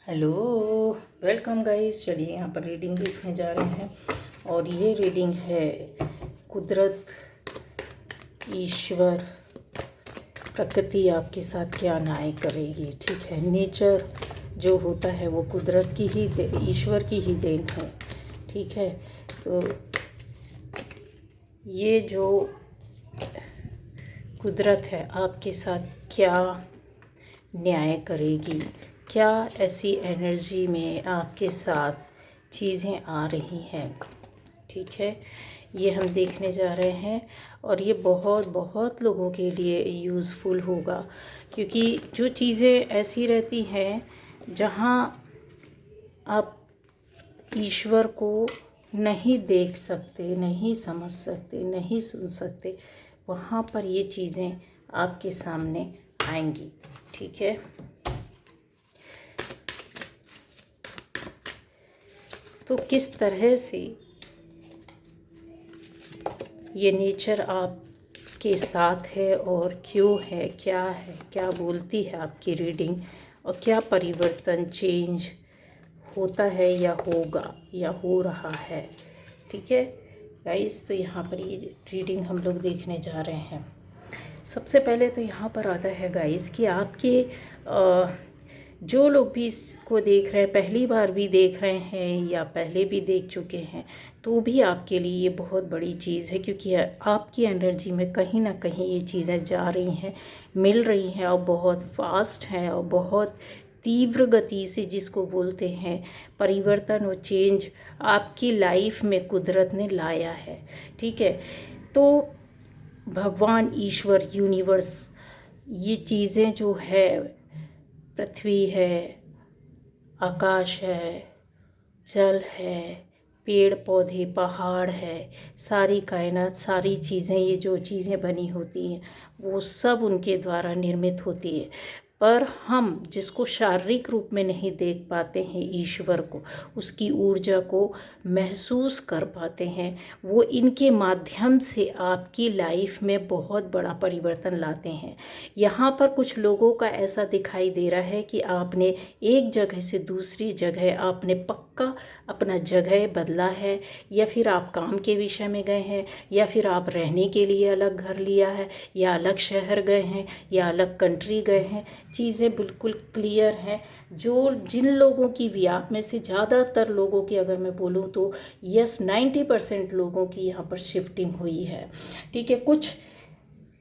Hello, welcome guys. चलिए यहाँ पर रीडिंग देखने जा रहे हैं और ये रीडिंग है कुदरत, ईश्वर, प्रकृति आपके साथ क्या न्याय करेगी। ठीक है, नेचर जो होता है वो कुदरत की ही ईश्वर की ही देन है। ठीक है, तो ये जो कुदरत है आपके साथ क्या न्याय करेगी, क्या ऐसी एनर्जी में आपके साथ चीज़ें आ रही हैं। ठीक है, ये हम देखने जा रहे हैं और ये बहुत बहुत लोगों के लिए यूज़फुल होगा, क्योंकि जो चीज़ें ऐसी रहती हैं जहाँ आप ईश्वर को नहीं देख सकते, नहीं समझ सकते, नहीं सुन सकते, वहाँ पर ये चीज़ें आपके सामने आएंगी। ठीक है, तो किस तरह से ये नेचर आपके साथ है और क्यों है, क्या बोलती है आपकी रीडिंग, और क्या परिवर्तन चेंज होता है या होगा या हो रहा है। ठीक है गाइस, तो यहाँ पर ये रीडिंग हम लोग देखने जा रहे हैं। सबसे पहले तो यहाँ पर आता है गाइस कि आपके जो लोग भी इसको देख रहे हैं, पहली बार भी देख रहे हैं या पहले भी देख चुके हैं, तो भी आपके लिए ये बहुत बड़ी चीज़ है, क्योंकि आपकी एनर्जी में कहीं ना कहीं ये चीज़ें जा रही हैं, मिल रही हैं और बहुत फास्ट हैं और बहुत तीव्र गति से, जिसको बोलते हैं परिवर्तन और चेंज, आपकी लाइफ में कुदरत ने लाया है। ठीक है, तो भगवान, ईश्वर, यूनिवर्स, ये चीज़ें जो है, पृथ्वी है, आकाश है, जल है, पेड़ पौधे, पहाड़ है, सारी कायनात, सारी चीज़ें, ये जो चीज़ें बनी होती हैं वो सब उनके द्वारा निर्मित होती है। पर हम जिसको शारीरिक रूप में नहीं देख पाते हैं, ईश्वर को, उसकी ऊर्जा को महसूस कर पाते हैं, वो इनके माध्यम से आपकी लाइफ में बहुत बड़ा परिवर्तन लाते हैं। यहाँ पर कुछ लोगों का ऐसा दिखाई दे रहा है कि आपने एक जगह से दूसरी जगह आपने पक्का अपना जगह बदला है, या फिर आप काम के विषय में गए हैं, या फिर आप रहने के लिए अलग घर लिया है, या अलग शहर गए हैं, या अलग कंट्री गए हैं। चीज़ें बिल्कुल क्लियर हैं। जो जिन लोगों की भी, आप में से ज़्यादातर लोगों की अगर मैं बोलूँ तो यस 90% लोगों की यहाँ पर शिफ्टिंग हुई है। ठीक है, कुछ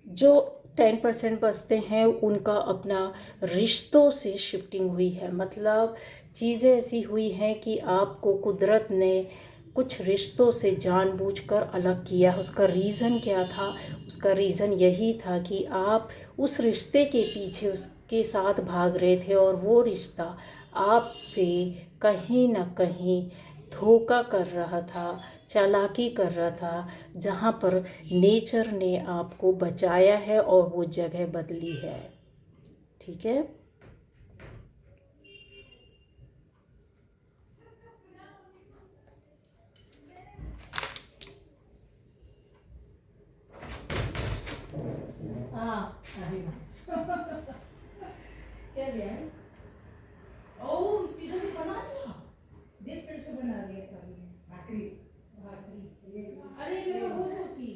जो 10% बचते हैं उनका अपना रिश्तों से शिफ्टिंग हुई है। मतलब चीज़ें ऐसी हुई हैं कि आपको कुदरत ने कुछ रिश्तों से जानबूझकर अलग किया। उसका रीज़न क्या था? उसका रीज़न यही था कि आप उस रिश्ते के पीछे उसके साथ भाग रहे थे और वो रिश्ता आपसे कहीं ना कहीं धोखा कर रहा था, चालाकी कर रहा था, जहाँ पर नेचर ने आपको बचाया है और वो जगह बदली है। ठीक है, हाँ क्या लिया है? ओ चीज़ों को बना लिया, देख फिर से बना लिया कभी भाकरी भाकरी। अरे मैं वो सोची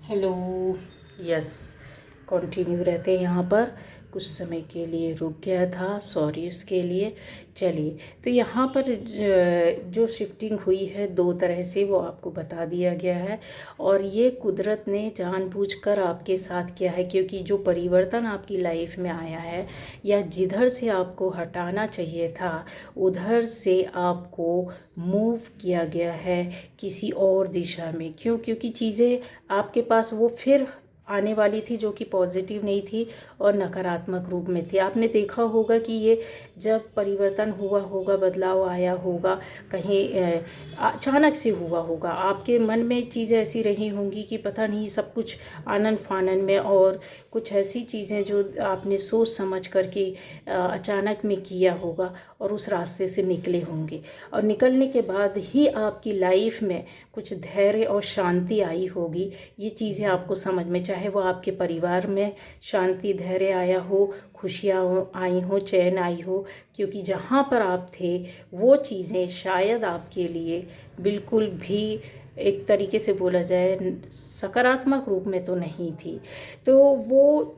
हेलो। यस, कंटिन्यू रहते हैं यहाँ पर। कुछ समय के लिए रुक गया था, सॉरी उसके लिए। चलिए, तो यहाँ पर जो शिफ्टिंग हुई है दो तरह से वो आपको बता दिया गया है, और ये कुदरत ने जानबूझकर आपके साथ किया है, क्योंकि जो परिवर्तन आपकी लाइफ में आया है या जिधर से आपको हटाना चाहिए था उधर से आपको मूव किया गया है किसी और दिशा में। क्यों? क्योंकि चीज़ें आपके पास वो फिर आने वाली थी जो कि पॉजिटिव नहीं थी और नकारात्मक रूप में थी। आपने देखा होगा कि ये जब परिवर्तन हुआ होगा, बदलाव आया होगा, कहीं अचानक से हुआ होगा, आपके मन में चीज़ें ऐसी रही होंगी कि पता नहीं सब कुछ आनन फानन में, और कुछ ऐसी चीज़ें जो आपने सोच समझ करके अचानक में किया होगा और उस रास्ते से निकले होंगे, और निकलने के बाद ही आपकी लाइफ में कुछ धैर्य और शांति आई होगी। ये चीज़ें आपको समझ में, चाहे वो आपके परिवार में शांति धैर्य आया हो, खुशियाँ आई हो, चैन आई हो, क्योंकि जहाँ पर आप थे वो चीज़ें शायद आपके लिए बिल्कुल भी एक तरीके से बोला जाए सकारात्मक रूप में तो नहीं थी। तो वो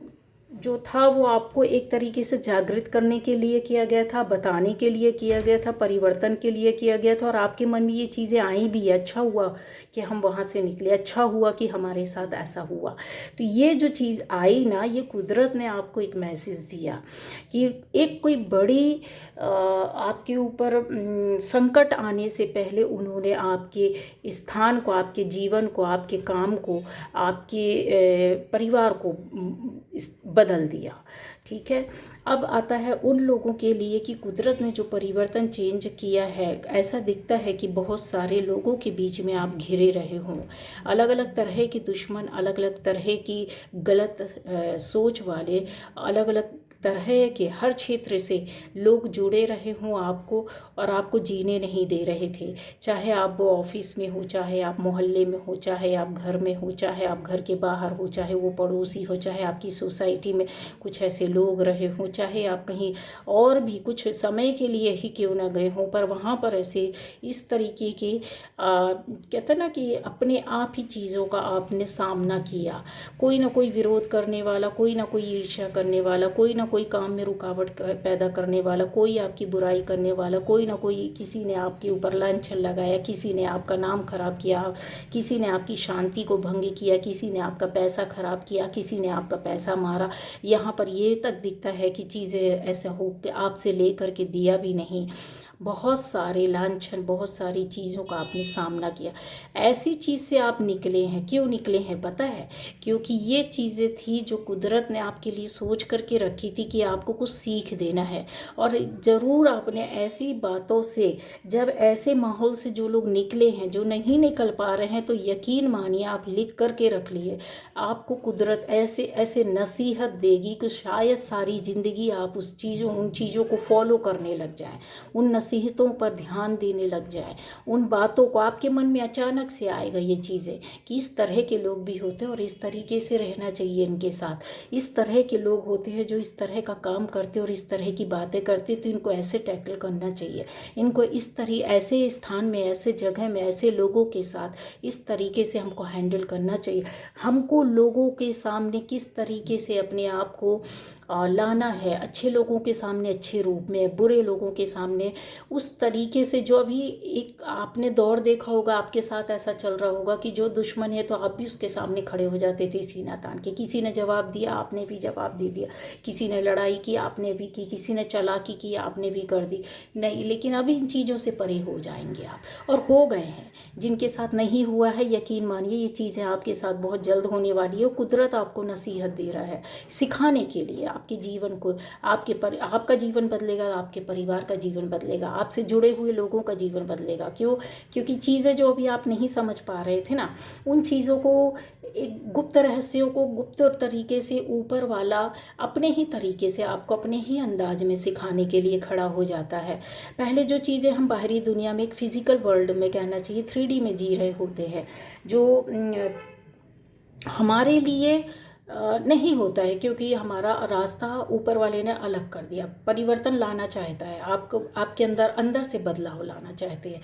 जो था वो आपको एक तरीके से जागृत करने के लिए किया गया था, बताने के लिए किया गया था, परिवर्तन के लिए किया गया था, और आपके मन में ये चीज़ें आई भी। अच्छा हुआ कि हम वहाँ से निकले, अच्छा हुआ कि हमारे साथ ऐसा हुआ। तो ये जो चीज़ आई ना, ये कुदरत ने आपको एक मैसेज दिया कि एक कोई बड़ी आपके ऊपर संकट आने से पहले उन्होंने आपके स्थान को, आपके जीवन को, आपके काम को, आपके परिवार को बदल दिया। ठीक है, अब आता है उन लोगों के लिए कि कुदरत ने जो परिवर्तन चेंज किया है। ऐसा दिखता है कि बहुत सारे लोगों के बीच में आप घिरे रहे हों, अलग अलग तरह के दुश्मन, अलग अलग तरह की गलत सोच वाले, अलग अलग तरह के हर क्षेत्र से लोग जुड़े रहे हों आपको, और आपको जीने नहीं दे रहे थे। चाहे आप वो ऑफिस में हो, चाहे आप मोहल्ले में हो, चाहे आप घर में हो, चाहे आप घर के बाहर हो, चाहे वो पड़ोसी हो, चाहे आपकी सोसाइटी में कुछ ऐसे लोग रहे हों, चाहे आप कहीं और भी कुछ समय के लिए ही क्यों ना गए हों, पर वहाँ पर ऐसे इस तरीके के कहते ना कि अपने आप ही चीज़ों का आपने सामना किया। कोई ना कोई विरोध करने वाला, कोई ना कोई ईर्ष्या करने वाला, कोई ना कोई काम में रुकावट पैदा करने वाला, कोई आपकी बुराई करने वाला, कोई ना कोई, किसी ने आपके ऊपर लांछन लगाया, किसी ने आपका नाम खराब किया, किसी ने आपकी शांति को भंग किया, किसी ने आपका पैसा खराब किया, किसी ने आपका पैसा मारा। यहाँ पर ये तक दिखता है कि चीज़ें ऐसा हो कि आपसे ले करके दिया भी नहीं। बहुत सारे लांछन, बहुत सारी चीज़ों का आपने सामना किया। ऐसी चीज़ से आप निकले हैं। क्यों निकले हैं पता है? क्योंकि ये चीज़ें थी जो कुदरत ने आपके लिए सोच करके रखी थी कि आपको कुछ सीख देना है। और ज़रूर आपने ऐसी बातों से, जब ऐसे माहौल से जो लोग निकले हैं, जो नहीं निकल पा रहे हैं, तो यकीन मानिए आप लिख करके रख लिए, आपको कुदरत ऐसे ऐसे नसीहत देगी कि शायद सारी ज़िंदगी आप उन चीज़ों को फॉलो करने लग जाएं, उन नसीहतों पर ध्यान देने लग जाएं, उन बातों को आपके मन में अचानक से आएगा ये चीज़ें कि इस तरह के लोग भी होते हैं और इस तरीके से रहना चाहिए इनके साथ। इस तरह के लोग होते हैं जो इस तरह का काम करते और इस तरह की बातें करते, तो इनको ऐसे टैकल करना चाहिए, इनको इस तरह ऐसे स्थान में, ऐसे जगह में, ऐसे लोगों के साथ इस तरीके से हमको हैंडल करना चाहिए। हमको लोगों के सामने किस तरीके से अपने आप को लाना है, अच्छे लोगों के सामने अच्छे रूप में, बुरे लोगों के सामने उस तरीके से। जो अभी एक आपने दौर देखा होगा, आपके साथ ऐसा चल रहा होगा कि जो दुश्मन है तो आप भी उसके सामने खड़े हो जाते थे सीना तान के। किसी ने जवाब दिया, आपने भी जवाब दे दिया, किसी ने लड़ाई की, आपने भी की, किसी ने चालाकी की, आपने भी कर दी। नहीं, लेकिन अभी इन चीज़ों से परे हो जाएंगे आप, और हो गए हैं। जिनके साथ नहीं हुआ है, यकीन मानिए ये चीज़ें आपके साथ बहुत जल्द होने वाली है। कुदरत आपको नसीहत दे रहा है सिखाने के लिए, आपके जीवन को, आपका जीवन बदलेगा, आपके परिवार का जीवन बदलेगा, आपसे जुड़े हुए लोगों का जीवन बदलेगा। क्यों? क्योंकि चीज़ें जो अभी आप नहीं समझ पा रहे थे ना, उन चीज़ों को, एक गुप्त रहस्यों को गुप्त तरीके से ऊपर वाला अपने ही तरीके से आपको अपने ही अंदाज में सिखाने के लिए खड़ा हो जाता है। पहले जो चीज़ें हम बाहरी दुनिया में, एक फिजिकल वर्ल्ड में कहना चाहिए, 3D में जी रहे होते हैं, जो हमारे लिए नहीं होता है, क्योंकि हमारा रास्ता ऊपर वाले ने अलग कर दिया। परिवर्तन लाना चाहता है आपको, आपके अंदर अंदर से बदलाव लाना चाहते हैं।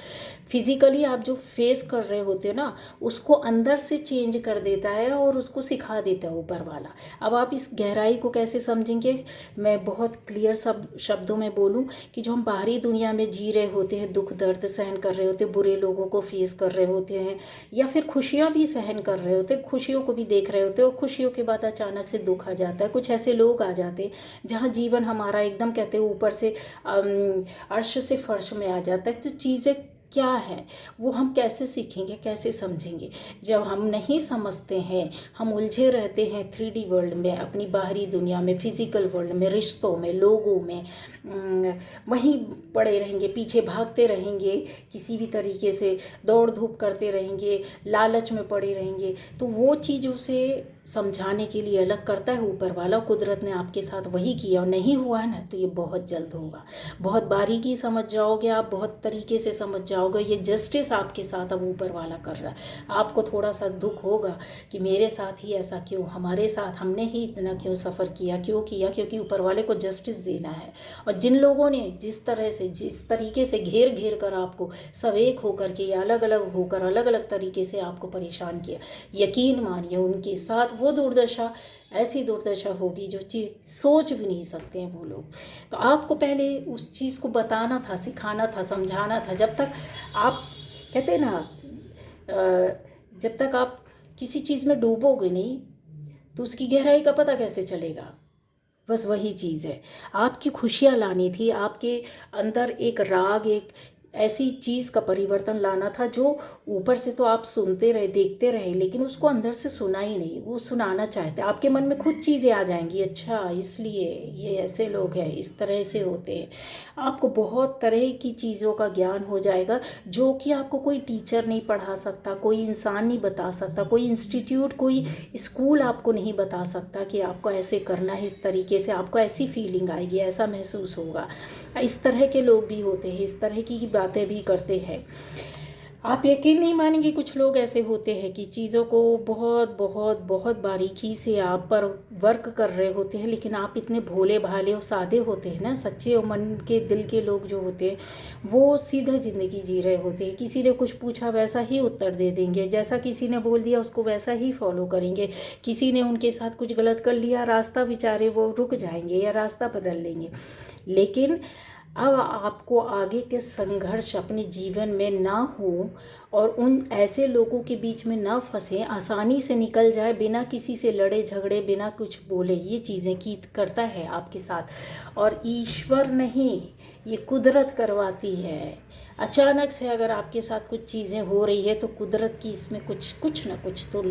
फिजिकली आप जो फेस कर रहे होते हो ना, उसको अंदर से चेंज कर देता है और उसको सिखा देता है ऊपर वाला। अब आप इस गहराई को कैसे समझेंगे, मैं बहुत क्लियर शब्दों में बोलूं कि जो हम बाहरी दुनिया में जी रहे होते हैं, दुख दर्द सहन कर रहे होते हैं, बुरे लोगों को फेस कर रहे होते हैं, या फिर खुशियाँ भी सहन कर रहे होते हैं, खुशियों को भी देख रहे होते हैं, और खुशियों के बाद अचानक से दुख आ जाता है। कुछ ऐसे लोग आ जाते हैं जहाँ जीवन हमारा एकदम कहते हैं ऊपर से अर्श से फर्श में आ जाता है। तो चीज़ें क्या है वो हम कैसे सीखेंगे, कैसे समझेंगे जब हम नहीं समझते हैं। हम उलझे रहते हैं 3D वर्ल्ड में, अपनी बाहरी दुनिया में, फिजिकल वर्ल्ड में, रिश्तों में, लोगों में, वहीं पड़े रहेंगे, पीछे भागते रहेंगे, किसी भी तरीके से दौड़ धूप करते रहेंगे, लालच में पड़े रहेंगे। तो वो चीज़ों से समझाने के लिए अलग करता है ऊपर वाला। कुदरत ने आपके साथ वही किया, और नहीं हुआ है ना, तो ये बहुत जल्द होगा। बहुत बारीकी समझ जाओगे आप, बहुत तरीके से समझ जाओगे। ये जस्टिस आपके साथ अब ऊपर वाला कर रहा है। आपको थोड़ा सा दुख होगा कि मेरे साथ ही ऐसा क्यों, हमारे साथ हमने ही इतना क्यों सफ़र किया, क्यों किया, क्योंकि ऊपर वाले को जस्टिस देना है। और जिन लोगों ने जिस तरह से, जिस तरीके से घेर घेर कर आपको सब एक होकर के या अलग अलग होकर अलग अलग तरीके से आपको परेशान किया, यकीन मानिए उनके साथ वो दुर्दशा, ऐसी दुर्दशा होगी जो चीज़ सोच भी नहीं सकते हैं वो लोग। तो आपको पहले उस चीज़ को बताना था, सिखाना था, समझाना था। जब तक आप कहते हैं ना, जब तक आप किसी चीज़ में डूबोगे नहीं तो उसकी गहराई का पता कैसे चलेगा। बस वही चीज़ है। आपकी खुशियाँ लानी थी, आपके अंदर एक राग, एक ऐसी चीज़ का परिवर्तन लाना था जो ऊपर से तो आप सुनते रहे, देखते रहे, लेकिन उसको अंदर से सुना ही नहीं। वो सुनाना चाहते, आपके मन में खुद चीज़ें आ जाएंगी, अच्छा इसलिए ये ऐसे लोग हैं, इस तरह से होते हैं। आपको बहुत तरह की चीज़ों का ज्ञान हो जाएगा जो कि आपको कोई टीचर नहीं पढ़ा सकता, कोई इंसान नहीं बता सकता, कोई इंस्टीट्यूट, कोई स्कूल आपको नहीं बता सकता कि आपको ऐसे करना है, इस तरीके से आपको ऐसी फीलिंग आएगी, ऐसा महसूस होगा। इस तरह के लोग भी होते हैं, इस तरह की बातें भी करते हैं। आप यकीन नहीं मानेंगे, कुछ लोग ऐसे होते हैं कि चीज़ों को बहुत बहुत बहुत बारीकी से आप पर वर्क कर रहे होते हैं, लेकिन आप इतने भोले भाले और सादे होते हैं ना, सच्चे और मन के दिल के लोग जो होते हैं वो सीधा ज़िंदगी जी रहे होते हैं। किसी ने कुछ पूछा वैसा ही उत्तर दे देंगे, जैसा किसी ने बोल दिया उसको वैसा ही फॉलो करेंगे। किसी ने उनके साथ कुछ गलत कर लिया, रास्ता बेचारे वो रुक जाएंगे या रास्ता बदल लेंगे। लेकिन अब आपको आगे के संघर्ष अपने जीवन में ना हो और उन ऐसे लोगों के बीच में ना फंसे, आसानी से निकल जाए, बिना किसी से लड़े झगड़े, बिना कुछ बोले, ये चीज़ें की करता है आपके साथ। और ईश्वर नहीं, ये कुदरत करवाती है। अचानक से अगर आपके साथ कुछ चीज़ें हो रही है तो कुदरत की इसमें कुछ ना कुछ तो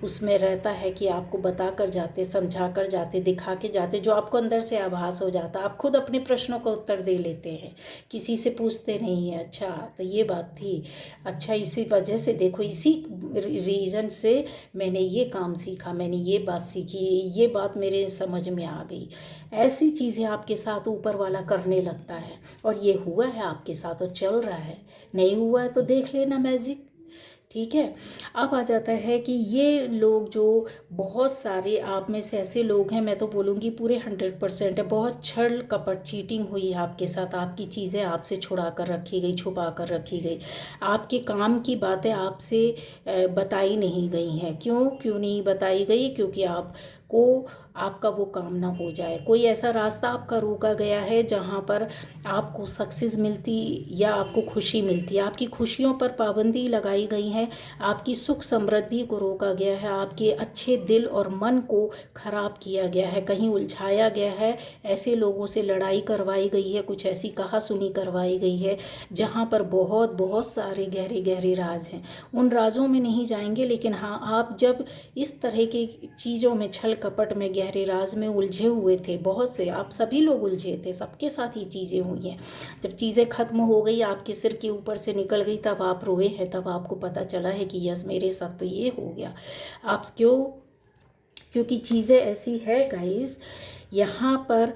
उसमें रहता है कि आपको बता कर जाते, समझा कर जाते, दिखा के जाते, जो आपको अंदर से आभास हो जाता। आप खुद अपने प्रश्नों का उत्तर दे लेते हैं, किसी से पूछते नहीं हैं। अच्छा तो ये बात थी, अच्छा इसी वजह से देखो, इसी रीज़न से मैंने ये काम सीखा, मैंने ये बात सीखी, ये बात मेरे समझ में आ गई। ऐसी चीज़ें आपके साथ ऊपर वाला करने लगता है। और ये हुआ है आपके साथ और चल रहा है, नहीं हुआ है तो देख लेना मैजिक। ठीक है। अब आ जाता है कि ये लोग जो बहुत सारे आप में से ऐसे लोग हैं, मैं तो बोलूँगी पूरे 100% है, बहुत छल कपट चीटिंग हुई है आपके साथ, आपकी चीज़ें आपसे छुड़ा कर रखी गई, छुपा कर रखी गई, आपके काम की बातें आपसे बताई नहीं गई हैं। क्यों नहीं बताई गई? क्योंकि आपको आपका वो काम ना हो जाए। कोई ऐसा रास्ता आपका रोका गया है जहाँ पर आपको सक्सेस मिलती या आपको खुशी मिलती है, आपकी खुशियों पर पाबंदी लगाई गई है, आपकी सुख समृद्धि को रोका गया है, आपके अच्छे दिल और मन को खराब किया गया है, कहीं उलझाया गया है, ऐसे लोगों से लड़ाई करवाई गई है, कुछ ऐसी कहा सुनी करवाई गई है जहाँ पर बहुत बहुत सारे गहरे गहरे राज हैं। उन राजों में नहीं जाएंगे, लेकिन हाँ, आप जब इस तरह की चीज़ों में, छल कपट में, गहरे राज में उलझे हुए थे, बहुत से आप सभी लोग उलझे थे, सबके साथ ये चीज़ें हुई हैं। जब चीज़ें ख़त्म हो गई, आपके सिर के ऊपर से निकल गई, तब आप रोए हैं, तब आपको पता चला है कि यस मेरे साथ तो ये हो गया। आप क्योंकि चीज़ें ऐसी है गाइस, यहाँ पर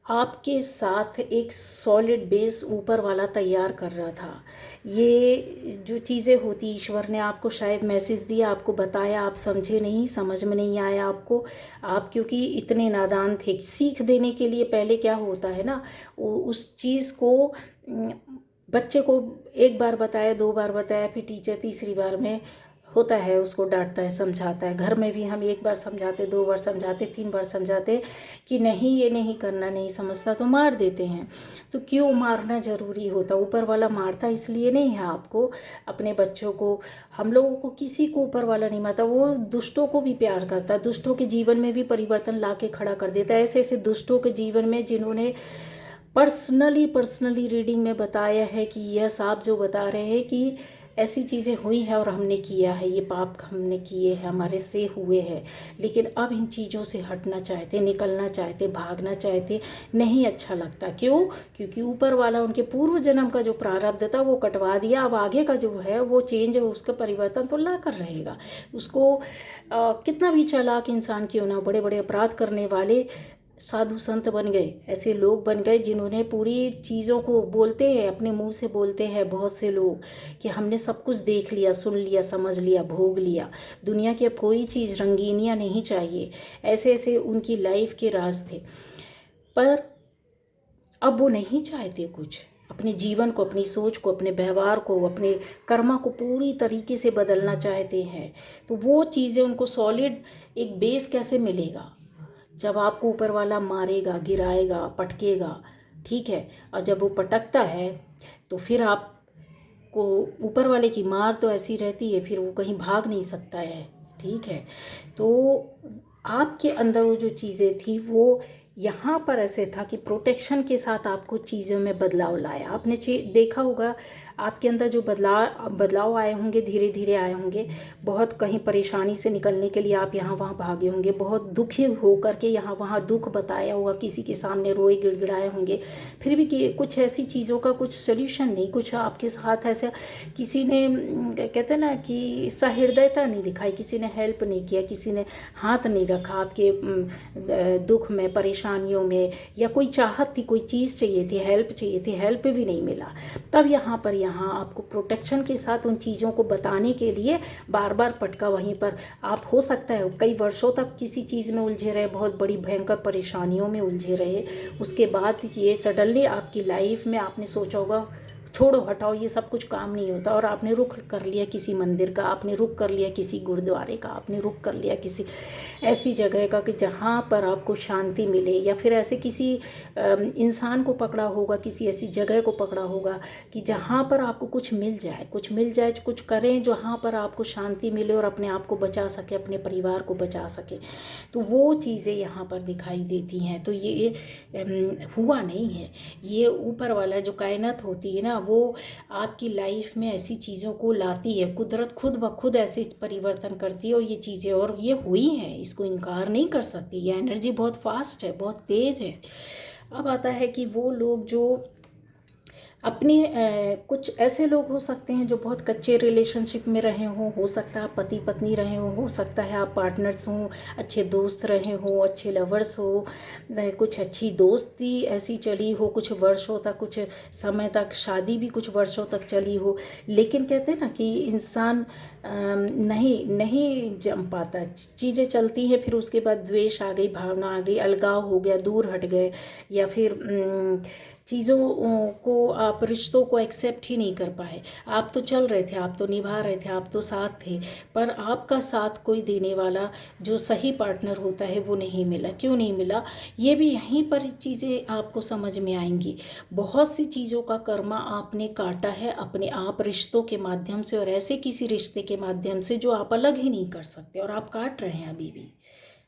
आपके साथ एक सॉलिड बेस ऊपर वाला तैयार कर रहा था। ये जो चीज़ें होती, ईश्वर ने आपको शायद मैसेज दिया, आपको बताया, आप समझे नहीं, समझ में नहीं आया आपको। आप क्योंकि इतने नादान थे। सीख देने के लिए पहले क्या होता है ना, उस चीज़ को बच्चे को एक बार बताया, दो बार बताया, फिर टीचर तीसरी बार में होता है उसको डांटता है, समझाता है। घर में भी हम एक बार समझाते, दो बार समझाते, तीन बार समझाते कि नहीं ये नहीं करना, नहीं समझता तो मार देते हैं। तो क्यों मारना ज़रूरी होता? ऊपर वाला मारता इसलिए नहीं है आपको, अपने बच्चों को। हम लोगों को किसी को ऊपर वाला नहीं मारता, वो दुष्टों को भी प्यार करता है, दुष्टों के जीवन में भी परिवर्तन ला के खड़ा कर देता है। ऐसे ऐसे दुष्टों के जीवन में जिन्होंने पर्सनली रीडिंग में बताया है कि यह साहब जो बता रहे हैं कि ऐसी चीज़ें हुई हैं और हमने किया है, ये पाप हमने किए हैं, हमारे से हुए हैं, लेकिन अब इन चीज़ों से हटना चाहते, निकलना चाहते, भागना चाहते, नहीं अच्छा लगता। क्यों? क्योंकि ऊपर वाला उनके पूर्व जन्म का जो प्रारब्ध था वो कटवा दिया। अब आगे का जो है वो चेंज है, उसका परिवर्तन तो ला कर रहेगा। उसको कितना भी चालाक इंसान क्यों ना, बड़े बड़े अपराध करने वाले साधु संत बन गए, ऐसे लोग बन गए जिन्होंने पूरी चीज़ों को बोलते हैं, अपने मुंह से बोलते हैं बहुत से लोग कि हमने सब कुछ देख लिया, सुन लिया, समझ लिया, भोग लिया, दुनिया की अब कोई चीज़ रंगीनियाँ नहीं चाहिए। ऐसे ऐसे उनकी लाइफ के राज थे, पर अब वो नहीं चाहते कुछ। अपने जीवन को, अपनी सोच को, अपने व्यवहार को, अपने कर्मा को पूरी तरीके से बदलना चाहते हैं। तो वो चीज़ें उनको सॉलिड एक बेस कैसे मिलेगा? जब आपको ऊपर वाला मारेगा, गिराएगा, पटकेगा, ठीक है, और जब वो पटकता है तो फिर आपको ऊपर वाले की मार तो ऐसी रहती है, फिर वो कहीं भाग नहीं सकता है, ठीक है। तो आपके अंदर वो जो चीज़ें थी वो यहाँ पर ऐसे था कि प्रोटेक्शन के साथ आपको चीज़ों में बदलाव लाया। आपने देखा होगा आपके अंदर जो बदलाव आए होंगे, धीरे धीरे आए होंगे। बहुत कहीं परेशानी से निकलने के लिए आप यहाँ वहाँ भागे होंगे, बहुत दुखी हो कर के यहाँ वहाँ दुख बताया होगा, किसी के सामने रोए गिड़गिड़ाए होंगे, फिर भी कि कुछ ऐसी चीज़ों का कुछ सोल्यूशन नहीं, कुछ आपके साथ ऐसा किसी ने कहते हैं ना कि सहृदयता नहीं दिखाई, किसी ने हेल्प नहीं किया, किसी ने हाथ नहीं रखा आपके दुख में, परेशानियों में, या कोई चाहत थी, कोई चीज़ चाहिए थी, हेल्प चाहिए थी, हेल्प भी नहीं मिला। तब यहाँ आपको प्रोटेक्शन के साथ उन चीज़ों को बताने के लिए बार बार पटका। वहीं पर आप हो सकता है कई वर्षों तक किसी चीज़ में उलझे रहे, बहुत बड़ी भयंकर परेशानियों में उलझे रहे, उसके बाद ये सडनली आपकी लाइफ में आपने सोचा होगा छोड़ो, हटाओ, ये सब कुछ काम नहीं होता, और आपने रुख कर लिया किसी मंदिर का, आपने रुख कर लिया किसी गुरुद्वारे का, आपने रुख कर लिया किसी ऐसी जगह का कि जहाँ पर आपको शांति मिले, या फिर ऐसे किसी इंसान को पकड़ा होगा, किसी ऐसी जगह को पकड़ा होगा कि जहाँ पर आपको कुछ मिल जाए, कुछ करें जहाँ पर आपको शांति मिले और अपने आप को बचा सके, अपने परिवार को बचा सके। तो वो चीज़ें यहाँ पर दिखाई देती हैं। तो ये हुआ नहीं है, ये ऊपर वाला जो कायनात होती है ना, वो आपकी लाइफ में ऐसी चीज़ों को लाती है, कुदरत खुद ब खुद ऐसे परिवर्तन करती है, और ये चीज़ें और ये हुई हैं, इसको इनकार नहीं कर सकती। ये एनर्जी बहुत फास्ट है, बहुत तेज़ है। अब आता है कि वो लोग जो अपने कुछ ऐसे लोग हो सकते हैं जो बहुत कच्चे रिलेशनशिप में रहे हों, हो सकता है आप पति पत्नी रहे हो सकता है आप पार्टनर्स हों, अच्छे दोस्त रहे हो, अच्छे लवर्स हो, कुछ अच्छी दोस्ती ऐसी चली हो कुछ वर्षों तक, कुछ समय तक, शादी भी कुछ वर्षों तक चली हो, लेकिन कहते हैं ना कि इंसान नहीं जम पाता, चीज़ें चलती हैं, फिर उसके बाद द्वेष आ गई, भावना आ गई, अलगाव हो गया, दूर हट गए, या फिर चीज़ों को आप रिश्तों को एक्सेप्ट ही नहीं कर पाए। आप तो चल रहे थे, आप तो निभा रहे थे, आप तो साथ थे, पर आपका साथ कोई देने वाला जो सही पार्टनर होता है वो नहीं मिला। क्यों नहीं मिला? ये भी यहीं पर चीज़ें आपको समझ में आएंगी। बहुत सी चीज़ों का कर्मा आपने काटा है अपने आप रिश्तों के माध्यम से, और ऐसे किसी रिश्ते के माध्यम से जो आप अलग ही नहीं कर सकते, और आप काट रहे हैं, अभी भी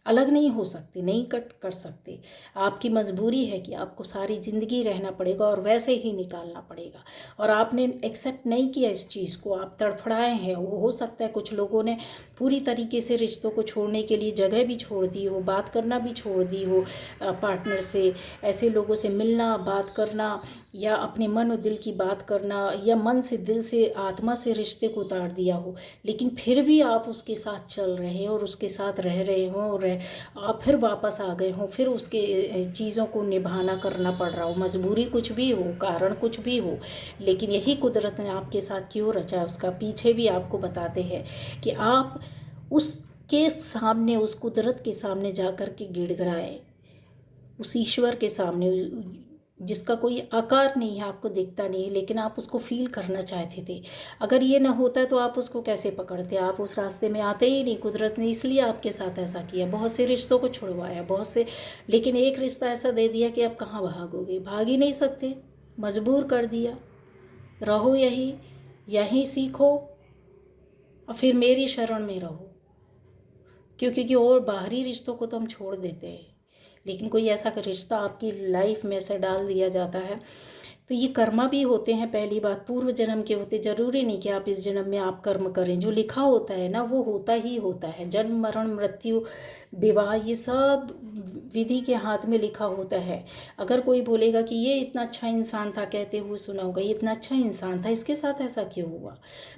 अलग नहीं हो सकते, नहीं कट कर सकते। आपकी मजबूरी है कि आपको सारी ज़िंदगी रहना पड़ेगा और वैसे ही निकालना पड़ेगा, और आपने एक्सेप्ट नहीं किया इस चीज़ को, आप तड़फड़ाए हैं। वो हो सकता है कुछ लोगों ने पूरी तरीके से रिश्तों को छोड़ने के लिए जगह भी छोड़ दी हो, बात करना भी छोड़ दी हो पार्टनर से, ऐसे लोगों से मिलना, बात करना, या अपने मन और दिल की बात करना, या मन से, दिल से, आत्मा से रिश्ते को उतार दिया हो, लेकिन फिर भी आप उसके साथ चल रहे हैं और उसके साथ रह रहे हो, और है, आप फिर वापस आ गए हों, फिर उसके चीज़ों को निभाना करना पड़ रहा हो, मजबूरी कुछ भी हो, कारण कुछ भी हो, लेकिन यही कुदरत ने आपके साथ क्यों रचा, उसका पीछे भी आपको बताते हैं कि आप उसके सामने, उस कुदरत के सामने जा कर के गिड़गिड़ाएं, उस ईश्वर के सामने जिसका कोई आकार नहीं है, आपको दिखता नहीं है, लेकिन आप उसको फील करना चाहते थे। अगर ये ना होता तो आप उसको कैसे पकड़ते, आप उस रास्ते में आते ही नहीं। कुदरत ने इसलिए आपके साथ ऐसा किया, बहुत से रिश्तों को छुड़वाया, बहुत से, लेकिन एक रिश्ता ऐसा दे दिया कि आप कहाँ भागोगे, भाग ही नहीं सकते, मजबूर कर दिया, रहो यहीं, यहीं सीखो और फिर मेरी शरण में रहो। क्योंकि और बाहरी रिश्तों को तो हम छोड़ देते हैं, लेकिन कोई ऐसा रिश्ता आपकी लाइफ में ऐसा डाल दिया जाता है, तो ये कर्मा भी होते हैं। पहली बात, पूर्व जन्म के होते, ज़रूरी नहीं कि आप इस जन्म में आप कर्म करें, जो लिखा होता है ना वो होता ही होता है। जन्म मरण मृत्यु विवाह ये सब विधि के हाथ में लिखा होता है। अगर कोई बोलेगा कि ये इतना अच्छा इंसान था, कहते हुए सुना होगा ये इतना अच्छा इंसान था, इसके साथ ऐसा क्यों हुआ,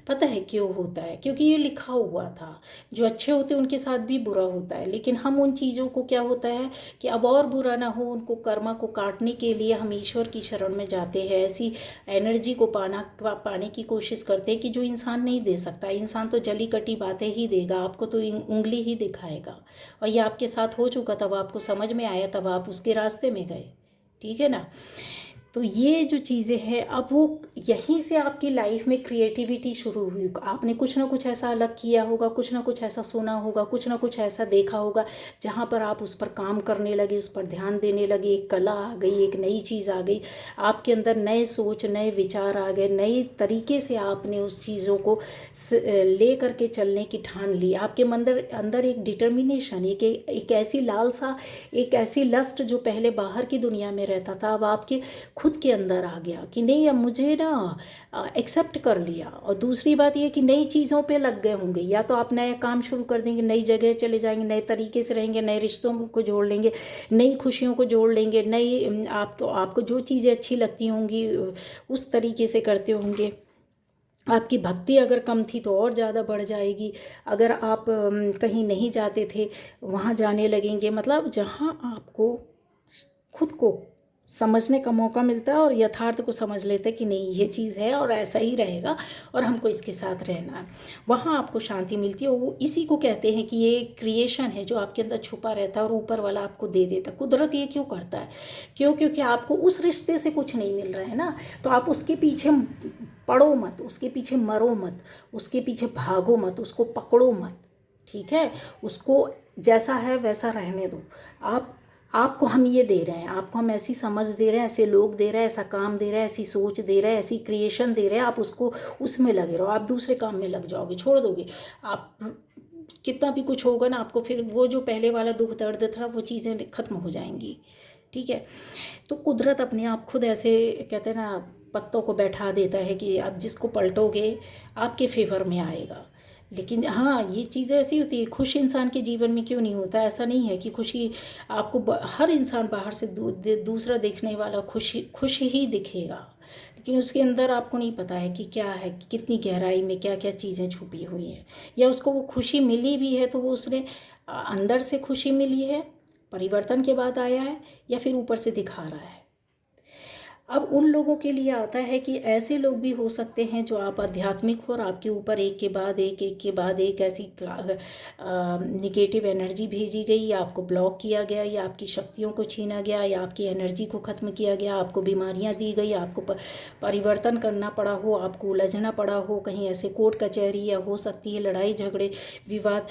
पता है क्यों होता है, क्योंकि ये लिखा हुआ था। जो अच्छे होते हैं उनके साथ भी बुरा होता है, लेकिन हम उन चीज़ों को, क्या होता है कि अब और बुरा ना हो, उनको कर्मा को काटने के लिए हम ईश्वर की शरण में जाते हैं, ऐसी एनर्जी को पाने की कोशिश करते हैं कि जो इंसान नहीं दे सकता। इंसान तो जली कटी बातें ही देगा, आपको तो उंगली ही दिखाएगा, और ये आपके साथ हो चुका, तब आपको समझ में आया, तब आप उसके रास्ते में गए, ठीक है ना। तो ये जो चीज़ें हैं, अब वो यहीं से आपकी लाइफ में क्रिएटिविटी शुरू हुई। आपने कुछ ना कुछ ऐसा अलग किया होगा, कुछ ना कुछ ऐसा सुना होगा, कुछ ना कुछ ऐसा देखा होगा, जहाँ पर आप उस पर काम करने लगे, उस पर ध्यान देने लगे, एक कला आ गई, एक नई चीज़ आ गई आपके अंदर, नए सोच, नए विचार आ गए, नए तरीके से आपने उस चीज़ों को ले करके चलने की ठान ली। आपके अंदर एक डिटर्मिनेशन, एक ऐसी लालसा, एक ऐसी लस्ट जो पहले बाहर की दुनिया में रहता था, अब आपके खुद के अंदर आ गया कि नहीं, अब मुझे ना एक्सेप्ट कर लिया। और दूसरी बात ये कि नई चीज़ों पे लग गए होंगे, या तो आप नया काम शुरू कर देंगे, नई जगह चले जाएंगे, नए तरीके से रहेंगे, नए रिश्तों को जोड़ लेंगे, नई खुशियों को जोड़ लेंगे, नई आपको जो चीज़ें अच्छी लगती होंगी उस तरीके से करते होंगे। आपकी भक्ति अगर कम थी तो और ज़्यादा बढ़ जाएगी। अगर आप कहीं नहीं जाते थे वहाँ जाने लगेंगे, मतलब जहाँ आपको खुद को समझने का मौका मिलता है और यथार्थ को समझ लेते हैं कि नहीं ये चीज़ है और ऐसा ही रहेगा और हमको इसके साथ रहना है, वहाँ आपको शांति मिलती है। वो इसी को कहते हैं कि ये क्रिएशन है जो आपके अंदर छुपा रहता है और ऊपर वाला आपको दे देता है। कुदरत ये क्यों करता है, क्योंकि आपको उस रिश्ते से कुछ नहीं मिल रहा है ना, तो आप उसके पीछे पड़ो मत, उसके पीछे मरो मत, उसके पीछे भागो मत, उसको पकड़ो मत, ठीक है। उसको जैसा है वैसा रहने दो। आपको हम ये दे रहे हैं, आपको हम ऐसी समझ दे रहे हैं, ऐसे लोग दे रहे हैं, ऐसा काम दे रहे हैं, ऐसी सोच दे रहे हैं, ऐसी क्रिएशन दे रहे हैं, आप उसको उसमें लगे रहो, आप दूसरे काम में लग जाओगे, छोड़ दोगे। आप कितना भी कुछ होगा ना, आपको फिर वो जो पहले वाला दुख दर्द था वो चीज़ें ख़त्म हो जाएंगी, ठीक है। तो कुदरत अपने आप खुद ऐसे कहते हैं ना, पत्तों को बैठा देता है कि आप जिसको पलटोगे आपके फेवर में आएगा। लेकिन हाँ, ये चीज़ें ऐसी होती है, खुश इंसान के जीवन में क्यों नहीं होता, ऐसा नहीं है कि खुशी आपको हर इंसान बाहर से दूसरा देखने वाला खुश ही दिखेगा, लेकिन उसके अंदर आपको नहीं पता है कि क्या है, कितनी गहराई में क्या क्या चीज़ें छुपी हुई हैं, या उसको वो खुशी मिली भी है तो वो उसने अंदर से खुशी मिली है, परिवर्तन के बाद आया है, या फिर ऊपर से दिखा रहा है। अब उन लोगों के लिए आता है कि ऐसे लोग भी हो सकते हैं जो आप आध्यात्मिक हो और आपके ऊपर एक के बाद एक ऐसी निगेटिव एनर्जी भेजी गई, या आपको ब्लॉक किया गया, या आपकी शक्तियों को छीना गया, या आपकी एनर्जी को ख़त्म किया गया, आपको बीमारियां दी गई, आपको परिवर्तन करना पड़ा हो, आपको उलझना पड़ा हो, कहीं ऐसे कोर्ट कचहरी, या हो सकती है लड़ाई झगड़े विवाद।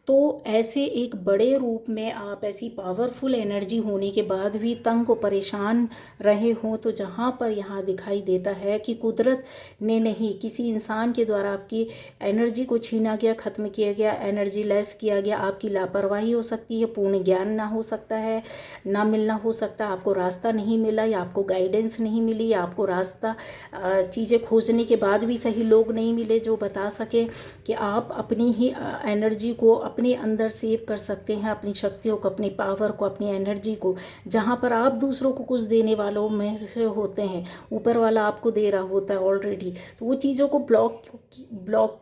तो ऐसे एक बड़े रूप में आप ऐसी पावरफुल एनर्जी होने के बाद भी तंग और परेशान रहे हों, तो जहाँ पर यहाँ दिखाई देता है कि कुदरत ने नहीं, किसी इंसान के द्वारा आपकी एनर्जी को छीना गया, ख़त्म किया गया, एनर्जी लेस किया गया। आपकी लापरवाही हो सकती है, पूर्ण ज्ञान ना हो सकता है, ना मिलना हो सकता, आपको रास्ता नहीं मिला, या आपको गाइडेंस नहीं मिली, या आपको रास्ता चीज़ें खोजने के बाद भी सही लोग नहीं मिले जो बता सके कि आप अपनी ही एनर्जी को अपने अंदर सेव कर सकते हैं, अपनी शक्तियों को, अपनी पावर को, अपनी एनर्जी को। जहाँ पर आप दूसरों को कुछ देने वालों में से होते हैं, ऊपर वाला आपको दे रहा होता है ऑलरेडी, तो वो चीज़ों को ब्लॉक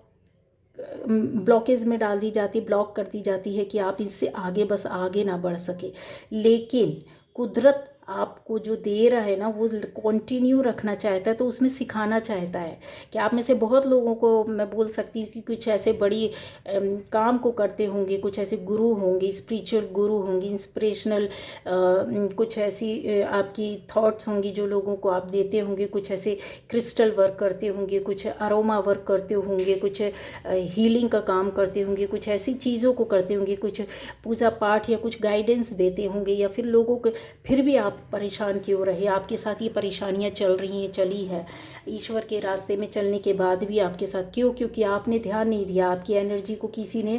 ब्लॉकेज में डाल दी जाती, ब्लॉक कर दी जाती है कि आप इससे आगे बस आगे ना बढ़ सके। लेकिन कुदरत आपको जो दे रहा है ना वो कंटिन्यू रखना चाहता है, तो उसमें सिखाना चाहता है कि आप में से बहुत लोगों को मैं बोल सकती हूँ कि कुछ ऐसे बड़ी काम को करते होंगे, कुछ ऐसे गुरु होंगे, स्पिरिचुअल गुरु होंगे, इंस्पिरेशनल कुछ ऐसी आपकी थॉट्स होंगी जो लोगों को आप देते होंगे, कुछ ऐसे क्रिस्टल वर्क करते होंगे, कुछ अरोमा वर्क करते होंगे, कुछ हीलिंग का काम करते होंगे, कुछ ऐसी चीज़ों को करते होंगे, कुछ पूजा पाठ या कुछ गाइडेंस देते होंगे, या फिर लोगों को फिर भी आप परेशान क्यों रहे, आपके साथ ये परेशानियां चल रही हैं, चली है, ईश्वर के रास्ते में चलने के बाद भी आपके साथ क्यों? क्योंकि आपने ध्यान नहीं दिया, आपकी एनर्जी को किसी ने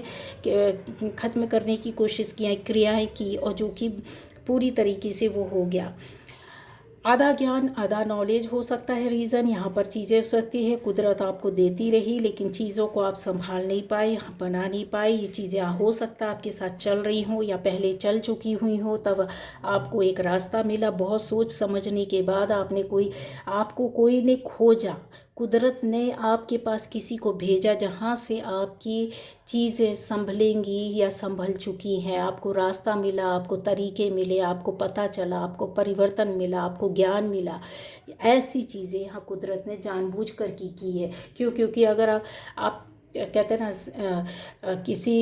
ख़त्म करने की कोशिश किया, क्रियाएं की, और जो कि पूरी तरीके से वो हो गया। आधा ज्ञान आधा नॉलेज हो सकता है रीज़न, यहाँ पर चीज़ें हो सकती है कुदरत आपको देती रही लेकिन चीज़ों को आप संभाल नहीं पाए, बना नहीं पाए। ये चीज़ें हो सकता है आपके साथ चल रही हों या पहले चल चुकी हुई हो, तब आपको एक रास्ता मिला, बहुत सोच समझने के बाद आपको कोई ने खोजा, कुदरत ने आपके पास किसी को भेजा जहाँ से आपकी चीज़ें संभलेंगी या संभल चुकी हैं। आपको रास्ता मिला, आपको तरीके मिले, आपको पता चला, आपको परिवर्तन मिला, आपको ज्ञान मिला। ऐसी चीज़ें यहाँ कुदरत ने जानबूझकर की है। क्यों? क्योंकि अगर आप कहते हैं ना किसी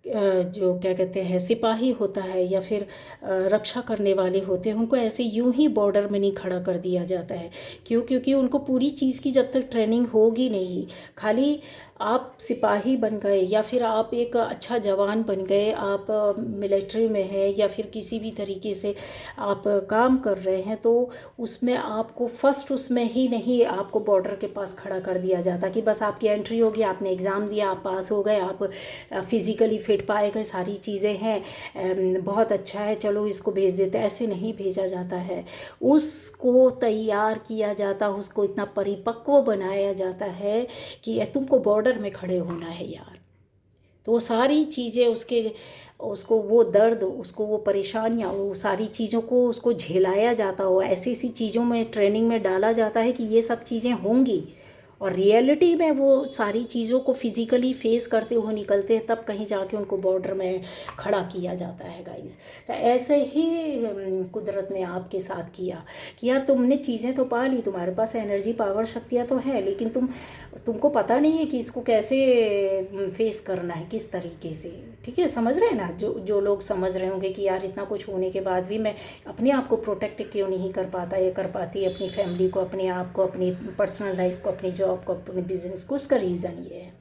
जो क्या कहते हैं सिपाही होता है या फिर रक्षा करने वाले होते हैं, उनको ऐसे यूं ही बॉर्डर में नहीं खड़ा कर दिया जाता है। क्यों? क्योंकि उनको पूरी चीज़ की जब तक ट्रेनिंग होगी नहीं, खाली आप सिपाही बन गए या फिर आप एक अच्छा जवान बन गए, आप मिलिट्री में हैं या फिर किसी भी तरीके से आप काम कर रहे हैं, तो उसमें आपको फर्स्ट उसमें ही नहीं आपको बॉर्डर के पास खड़ा कर दिया जाता कि बस आपकी एंट्री होगी, आपने एग्ज़ाम दिया, आप पास हो गए, आप फिज़िकली फिट पाए गए, सारी चीज़ें हैं, बहुत अच्छा है, चलो इसको भेज देते। ऐसे नहीं भेजा जाता है, उसको तैयार किया जाता, उसको इतना परिपक्व बनाया जाता है कि तुमको बॉर्डर में खड़े होना है यार। तो वो सारी चीज़ें उसको वो दर्द, उसको वो परेशानियाँ, वो सारी चीज़ों को उसको झेलाया जाता हो, ऐसी ऐसी चीज़ों में ट्रेनिंग में डाला जाता है कि ये सब चीज़ें होंगी, और रियलिटी में वो सारी चीज़ों को फिज़िकली फेस करते हुए निकलते हैं, तब कहीं जाके उनको बॉर्डर में खड़ा किया जाता है गाइस। तो ऐसे ही कुदरत ने आपके साथ किया कि यार तुमने चीज़ें तो पा ली, तुम्हारे पास एनर्जी पावर शक्तियाँ तो हैं, लेकिन तुमको पता नहीं है कि इसको कैसे फेस करना है, किस तरीके से। ठीक है, समझ रहे हैं ना? जो लोग समझ रहे होंगे कि यार इतना कुछ होने के बाद भी मैं अपने आप को प्रोटेक्ट क्यों नहीं कर पाता या कर पाती, अपनी फैमिली को, अपने आप को, अपनी पर्सनल लाइफ को, अपनी जॉब को, अपने बिजनेस को, उसका रीज़न ये है।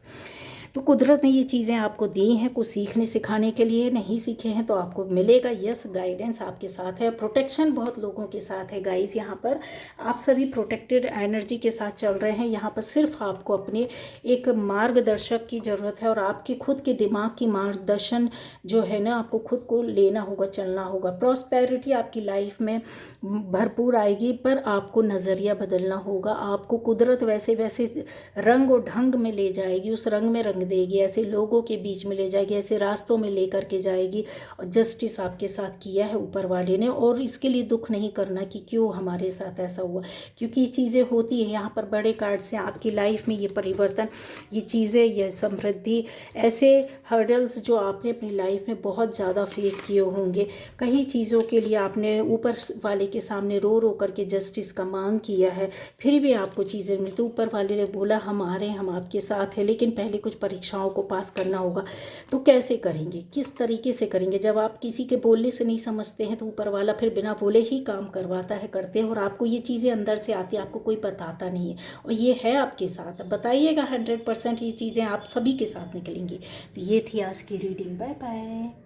तो कुदरत ने ये चीज़ें आपको दी हैं कुछ सीखने सिखाने के लिए। नहीं सीखे हैं तो आपको मिलेगा, यस, गाइडेंस आपके साथ है, प्रोटेक्शन बहुत लोगों के साथ है गाइस। यहाँ पर आप सभी प्रोटेक्टेड एनर्जी के साथ चल रहे हैं। यहाँ पर सिर्फ आपको अपने एक मार्गदर्शक की ज़रूरत है, और आपके खुद के दिमाग की मार्गदर्शन जो है ना, आपको खुद को लेना होगा, चलना होगा। प्रॉस्पेरिटी आपकी लाइफ में भरपूर आएगी, पर आपको नज़रिया बदलना होगा। आपको कुदरत वैसे वैसे रंग और ढंग में ले जाएगी, उस रंग में रंग देगी, ऐसे लोगों के बीच में ले जाएगी, ऐसे रास्तों में ले करके जाएगी। और जस्टिस आपके साथ किया है ऊपर वाले ने, और इसके लिए दुख नहीं करना कि क्यों हमारे साथ ऐसा हुआ, क्योंकि ये चीज़ें होती हैं। यहाँ पर बड़े कार्ड से आपकी लाइफ में ये परिवर्तन, ये चीज़ें, ये समृद्धि, ऐसे हर्डल्स जो आपने अपनी लाइफ में बहुत ज़्यादा फेस किए होंगे, कई चीज़ों के लिए आपने ऊपर वाले के सामने रो रो करके जस्टिस का मांग किया है, फिर भी आपको चीज़ें मिली। तो ऊपर वाले ने बोला हम आ रहे हैं, हम आपके साथ हैं, लेकिन पहले कुछ परीक्षाओं को पास करना होगा। तो कैसे करेंगे, किस तरीके से करेंगे? जब आप किसी के बोलने से नहीं समझते हैं तो ऊपर वाला फिर बिना बोले ही काम करवाता है, करते हैं, और आपको ये चीज़ें अंदर से आती है, आपको कोई बताता नहीं है, और ये है आपके साथ। बताइएगा 100% ये चीज़ें आप सभी के साथ निकलेंगी। तो ये थी आज की रीडिंग। Bye bye.